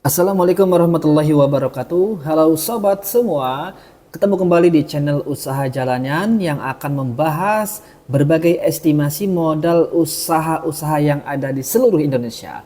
Assalamualaikum warahmatullahi wabarakatuh. Halo sobat semua, ketemu kembali di channel Usaha Jalanan yang akan membahas berbagai estimasi modal usaha-usaha yang ada di seluruh Indonesia.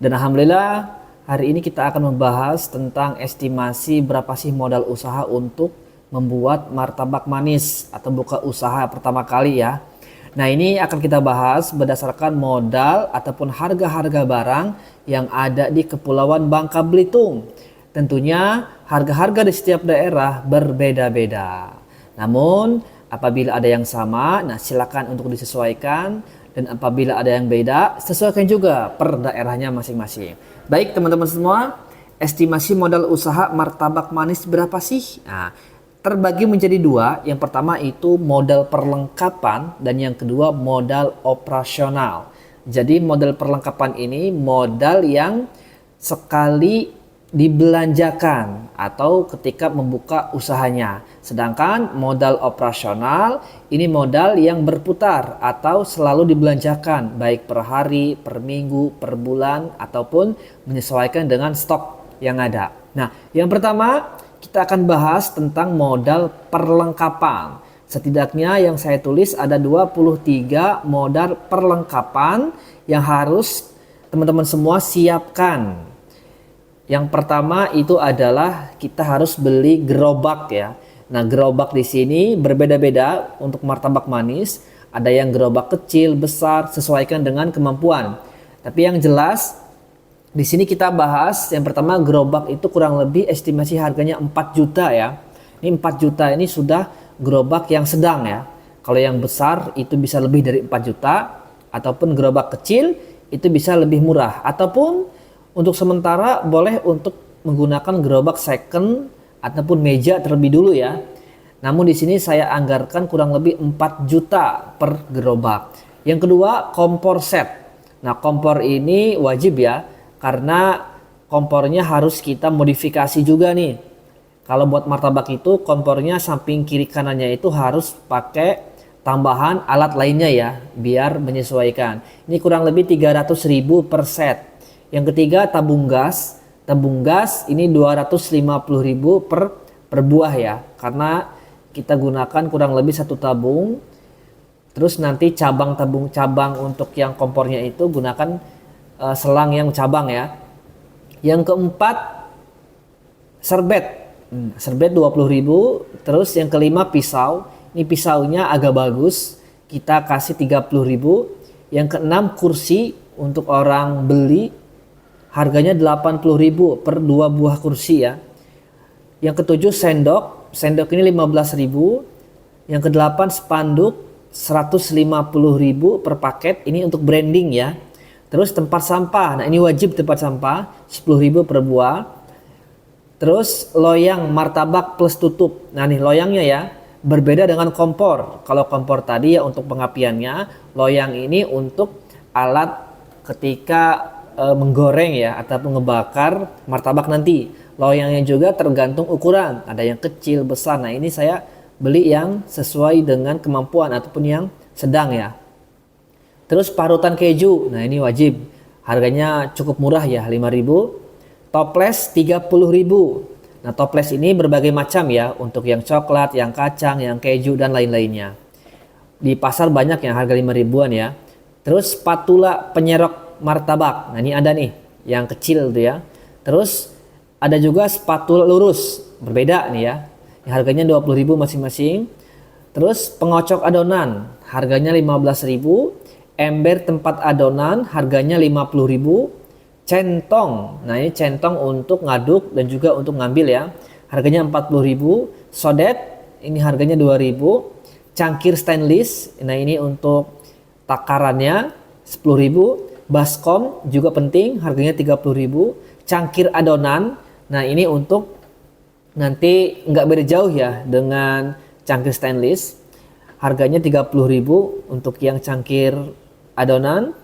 Dan alhamdulillah hari ini kita akan membahas tentang estimasi berapa sih modal usaha untuk membuat martabak manis atau buka usaha pertama kali ya. Nah, ini akan kita bahas berdasarkan modal ataupun harga-harga barang yang ada di Kepulauan Bangka Belitung. Tentunya harga-harga di setiap daerah berbeda-beda. Namun apabila ada yang sama, nah silakan untuk disesuaikan, dan apabila ada yang beda, sesuaikan juga per daerahnya masing-masing. Baik teman-teman semua, estimasi modal usaha martabak manis berapa sih? Nah, terbagi menjadi dua. Yang pertama itu modal perlengkapan dan yang kedua modal operasional. Jadi modal perlengkapan ini modal yang sekali dibelanjakan atau ketika membuka usahanya. Sedangkan modal operasional ini modal yang berputar atau selalu dibelanjakan baik per hari, per minggu, per bulan ataupun menyesuaikan dengan stok yang ada. Nah, yang pertama kita akan bahas tentang modal perlengkapan. Setidaknya yang saya tulis ada 23 modal perlengkapan yang harus teman-teman semua siapkan. Yang pertama itu adalah kita harus beli gerobak ya. Nah, gerobak di sini berbeda-beda untuk martabak manis. Ada yang gerobak kecil, besar, sesuaikan dengan kemampuan. Tapi yang jelas di sini kita bahas yang pertama gerobak itu kurang lebih estimasi harganya 4 juta ya. Ini 4 juta ini sudah gerobak yang sedang ya. Kalau yang besar itu bisa lebih dari 4 juta ataupun gerobak kecil itu bisa lebih murah ataupun untuk sementara boleh untuk menggunakan gerobak second ataupun meja terlebih dulu ya. Namun di sini saya anggarkan kurang lebih 4 juta per gerobak. Yang kedua kompor set. Nah, kompor ini wajib ya. Karena kompornya harus kita modifikasi juga nih. Kalau buat martabak itu kompornya samping kiri kanannya itu harus pakai tambahan alat lainnya ya. Biar menyesuaikan. Ini kurang lebih 300.000 per set. Yang ketiga tabung gas. Tabung gas ini 250.000 per buah ya. Karena kita gunakan kurang lebih satu tabung. Terus nanti cabang untuk yang kompornya itu gunakan selang yang cabang ya. Yang keempat serbet. Serbet 20.000. Terus yang kelima pisau. Ini pisaunya agak bagus. Kita kasih 30.000. Yang keenam kursi untuk orang beli. Harganya 80.000 per 2 buah kursi ya. Yang ketujuh sendok. Sendok ini 15.000. Yang kedelapan spanduk 150.000 per paket. Ini untuk branding ya. Terus tempat sampah. Nah, ini wajib tempat sampah 10.000 per buah. Terus loyang martabak plus tutup. Nah, nih loyangnya ya. Berbeda dengan kompor. Kalau kompor tadi ya untuk pengapiannya, loyang ini untuk alat ketika menggoreng ya ataupun ngebakar martabak nanti. Loyangnya juga tergantung ukuran. Ada yang kecil, besar. Nah, ini saya beli yang sesuai dengan kemampuan ataupun yang sedang ya. Terus parutan keju. Nah, ini wajib. Harganya cukup murah ya, 5.000. Toples 30.000. Nah, toples ini berbagai macam ya, untuk yang coklat, yang kacang, yang keju dan lain-lainnya. Di pasar banyak yang harga 5.000-an ya. Terus spatula penyerok martabak. Nah, ini ada nih yang kecil tuh ya. Terus ada juga spatula lurus, berbeda nih ya. Yang harganya 20.000 masing-masing. Terus pengocok adonan, harganya 15.000. Ember tempat adonan harganya 50.000. Centong. Nah, ini centong untuk ngaduk dan juga untuk ngambil ya. Harganya 40.000. Sodet ini harganya 2.000. Cangkir stainless. Nah, ini untuk takarannya 10.000. Baskom juga penting, harganya 30.000. Cangkir adonan. Nah, ini untuk nanti nggak beda jauh ya dengan cangkir stainless. Harganya 30.000 untuk yang cangkir adonan.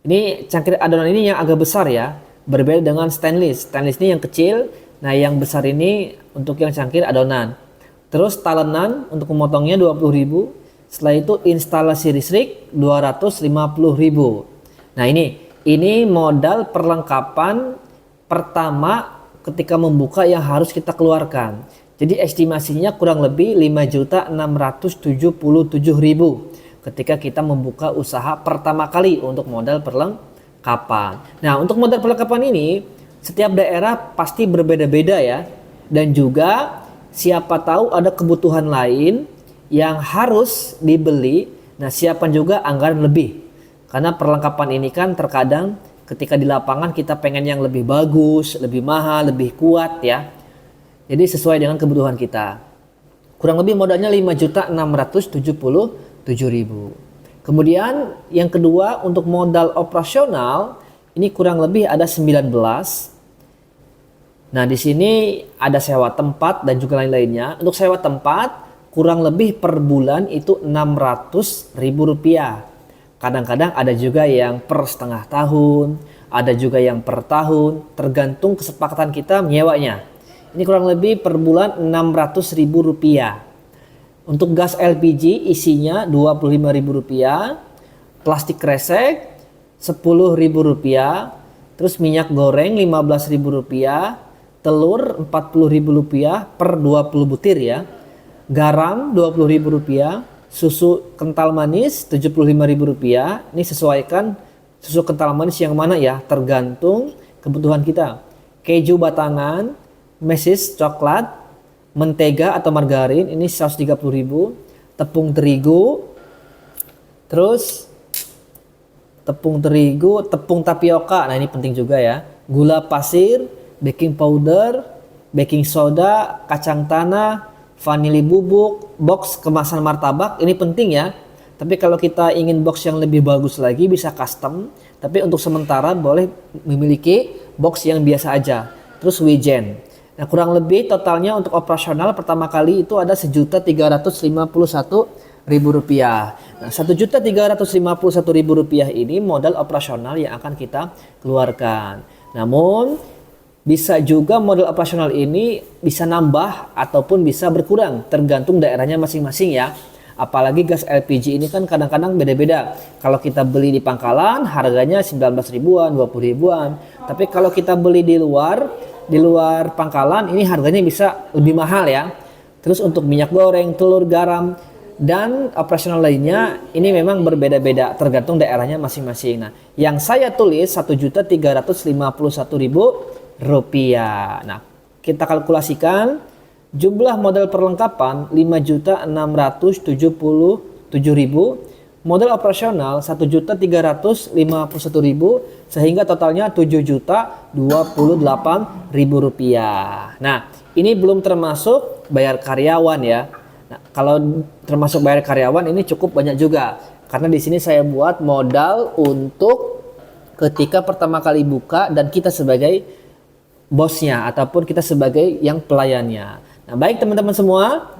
Ini cangkir adonan ini yang agak besar ya. Berbeda dengan stainless. Stainless ini yang kecil. Nah, yang besar ini untuk yang cangkir adonan. Terus talenan untuk memotongnya 20.000. Setelah itu instalasi listrik 250.000. Nah, ini modal perlengkapan pertama ketika membuka yang harus kita keluarkan. Jadi estimasinya kurang lebih 5.677.000 ketika kita membuka usaha pertama kali untuk modal perlengkapan. Nah, untuk modal perlengkapan ini setiap daerah pasti berbeda-beda ya. Dan juga siapa tahu ada kebutuhan lain yang harus dibeli. Nah, siapkan juga anggaran lebih. Karena perlengkapan ini kan terkadang ketika di lapangan kita pengen yang lebih bagus, lebih mahal, lebih kuat ya. Jadi sesuai dengan kebutuhan kita. Kurang lebih modalnya 5.677.000. Kemudian yang kedua untuk modal operasional ini kurang lebih ada 19. Nah, di sini ada sewa tempat dan juga lain-lainnya. Untuk sewa tempat kurang lebih per bulan itu Rp600.000. Kadang-kadang ada juga yang per setengah tahun, ada juga yang per tahun, tergantung kesepakatan kita menyewanya. Ini kurang lebih per bulan Rp600.000. Untuk gas LPG isinya Rp25.000, plastik kresek Rp10.000, terus minyak goreng Rp15.000, telur Rp40.000 per 20 butir ya, garam Rp20.000, susu kental manis Rp75.000. Ini sesuaikan susu kental manis yang mana ya, tergantung kebutuhan kita. Keju batangan, mesis coklat, mentega atau margarin ini 130.000, tepung terigu, terus tepung tapioka, nah ini penting juga ya, gula pasir, baking powder, baking soda, kacang tanah, vanili bubuk, box kemasan martabak, ini penting ya. Tapi kalau kita ingin box yang lebih bagus lagi bisa custom, tapi untuk sementara boleh memiliki box yang biasa aja. Terus wijen. Nah, kurang lebih totalnya untuk operasional pertama kali itu ada Rp1.351.000. Nah, Rp1.351.000 ini modal operasional yang akan kita keluarkan. Namun bisa juga modal operasional ini bisa nambah ataupun bisa berkurang tergantung daerahnya masing-masing ya. Apalagi gas LPG ini kan kadang-kadang beda-beda. Kalau kita beli di pangkalan harganya 19 ribuan, 20 ribuan. Tapi kalau kita beli di luar pangkalan ini harganya bisa lebih mahal ya. Terus untuk minyak goreng, telur, garam dan operasional lainnya ini memang berbeda-beda tergantung daerahnya masing-masing. Nah, yang saya tulis Rp1.351.000. Nah, kita kalkulasikan jumlah modal perlengkapan 5.677.000. Modal operasional Rp1.351.000 sehingga totalnya Rp7.028.000. Nah, ini belum termasuk bayar karyawan ya. Nah, kalau termasuk bayar karyawan ini cukup banyak juga. Karena di sini saya buat modal untuk ketika pertama kali buka dan kita sebagai bosnya ataupun kita sebagai yang pelayannya. Nah, baik teman-teman semua,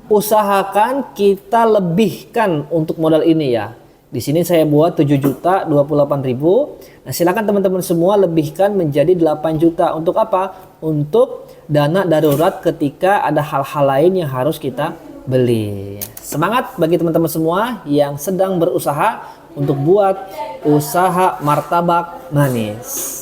usahakan kita lebihkan untuk modal ini ya. Di sini saya buat Rp7.028.000. Nah, silakan teman-teman semua lebihkan menjadi 8 juta. Untuk apa? Untuk dana darurat ketika ada hal-hal lain yang harus kita beli. Semangat bagi teman-teman semua yang sedang berusaha untuk buat usaha martabak manis.